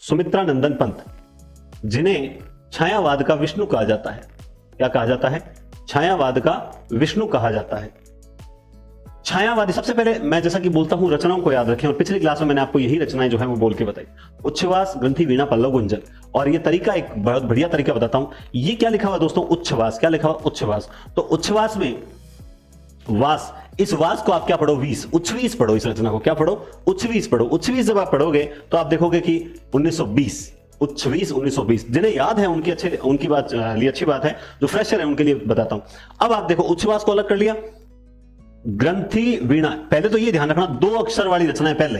सुमित्रा नंदन पंत, जिन्हें छायावाद का विष्णु कहा जाता है। क्या कहा जाता है? छायावाद का विष्णु कहा जाता है। छायावादी, सबसे पहले मैं जैसा कि बोलता हूं रचनाओं को याद रखें, और पिछली क्लास में मैंने आपको यही रचनाएं जो है वो बोल के बताई। उच्छ्वास, ग्रंथि, वीणा, पल्लव, गुंजन। और ये तरीका एक बहुत बढ़िया तरीका बताता हूं। ये क्या लिखा हुआ दोस्तों? उच्छ्वास। क्या लिखा हुआ? उच्छ्वास। तो उच्छ्वास में वास, इस वास को आप क्या पढ़ो? वीस, उच्छ्वीस पढ़ो। इस रचना को क्या पढ़ो? उच्छ्वीस पढ़ो। उच्छ्वीस जब आप पढ़ोगे तो आप देखोगे कि 1920, उच्छ्वीस 1920। जिन्हें याद है उनकी बात लिए अच्छी बात है, जो फ्रेशर है उनके लिए बताता हूं। अब आप देखो, उच्छ्वास को अलग कर लिया, ग्रंथि, वीणा। पहले तो ये ध्यान रखना, दो अक्षर वाली रचनाएं पहले।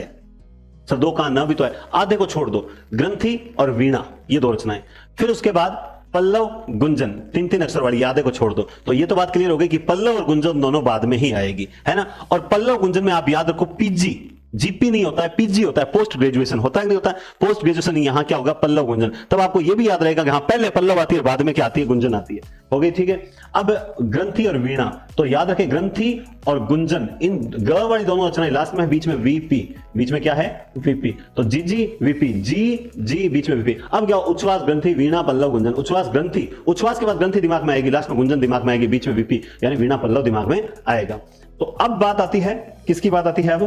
सर दो का न भी तो है, आधे को छोड़ दो। ग्रंथि और वीणा, ये दो रचनाएं। फिर उसके बाद पल्लव, गुंजन, तीन तीन अक्षर वाली, आधे को छोड़ दो। तो ये तो बात क्लियर हो गई कि पल्लव और गुंजन दोनों बाद में ही आएगी, है ना। और पल्लव गुंजन में आप याद रखो, पीजी, जीपी नहीं होता है, पीजी होता है, पोस्ट ग्रेजुएशन होता है, नहीं होता है पोस्ट ग्रेजुएशन। यहां क्या होगा? पल्लव गुंजन। तब आपको यह भी याद रहेगा कि हाँ, पहले पल्लव आती है, बाद में क्या आती है? गुंजन आती है। हो गई, ठीक है। अब ग्रंथि और वीणा, तो याद रखें ग्रंथि और गुंजन, इन ग वाली दोनों रचनाएं, लास्ट में बीच में वीपी, बीच में क्या है? वीपी। तो जी जी वीपी, जी बीच में वीपी। अब क्या? उच्छ्वास, ग्रंथि, वीणा, पल्लव, गुंजन। उच्छ्वास, ग्रंथि, उच्छ्वास के बाद ग्रंथि दिमाग में आएगी, लास्ट में गुंजन दिमाग में आएगी, बीच में वीपी, यानी वीणा पल्लव दिमाग में आएगा। तो अब बात आती है, किसकी बात आती है?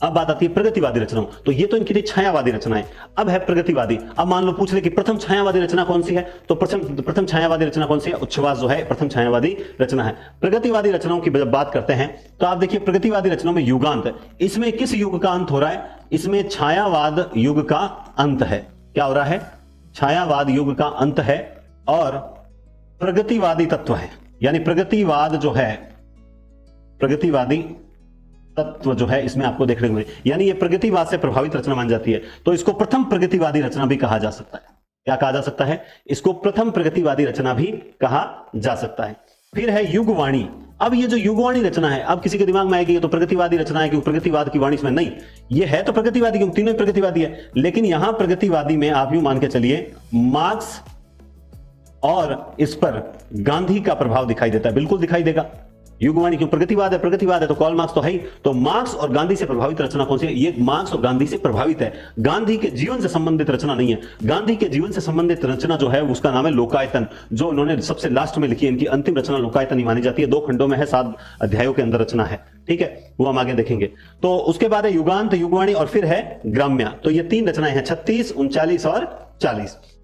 अब बात आती है प्रगतिवादी रचनाओं। तो ये तो इनकी थी छायावादी रचनाएं। अब है प्रगतिवादी। अब मान लो पूछ ले कि प्रथम छायावादी रचना कौन सी है, तो प्रथम छायावादी रचना कौन सी है? उच्छ्वास जो है प्रथम छायावादी रचना है। प्रगतिवादी रचनाओं की जब बात करते हैं तो आप देखिए, प्रगतिवादी रचनाओं में युगांत है। इसमें किस युग का अंत हो रहा है? इसमें छायावाद युग का अंत है। क्या हो रहा है? छायावाद युग का अंत है और प्रगतिवादी तत्व है। यानी प्रगतिवाद जो है, प्रगतिवादी तत्व जो है इसमें आपको देखने को मिले, यानी ये प्रगतिवाद से प्रभावित रचना मान जाती है। तो इसको प्रथम प्रगतिवादी रचना भी कहा जा सकता है। क्या कहा जा सकता है? इसको प्रथम प्रगतिवादी रचना भी कहा जा सकता है। फिर है युगवाणी। अब ये जो युगवाणी रचना है, अब किसी के दिमाग में आएगी ये तो प्रगतिवादी रचना है, क्योंकि प्रगतिवाद की वाणी इसमें नहीं। ये है तो प्रगतिवादी, क्योंकि तीनों प्रगतिवादी है। लेकिन यहां प्रगतिवादी में आप यूं मान के चलिए, मार्क्स और इस पर गांधी का प्रभाव दिखाई देता है। बिल्कुल दिखाई देगा। युगवाणी क्यों? प्रगतिवाद है, प्रगतिवाद है तो कॉल मार्क्स तो है ही। तो मार्क्स और गांधी से प्रभावित रचना कौन सी है? ये मार्क्स और गांधी से प्रभावित है। गांधी के जीवन से संबंधित रचना नहीं है। गांधी के जीवन से संबंधित रचना जो है उसका नाम है लोकायतन, जो उन्होंने सबसे लास्ट में लिखी है। इनकी अंतिम रचना लोकायतन ही मानी जाती है। 2 खंडों में है, 7 अध्यायों के अंदर रचना है, ठीक है, वो हम आगे देखेंगे। तो उसके बाद है युगांत, युगवाणी और फिर है ग्राम्या। तो ये 3 रचनाएं हैं, 36, 39 और 40।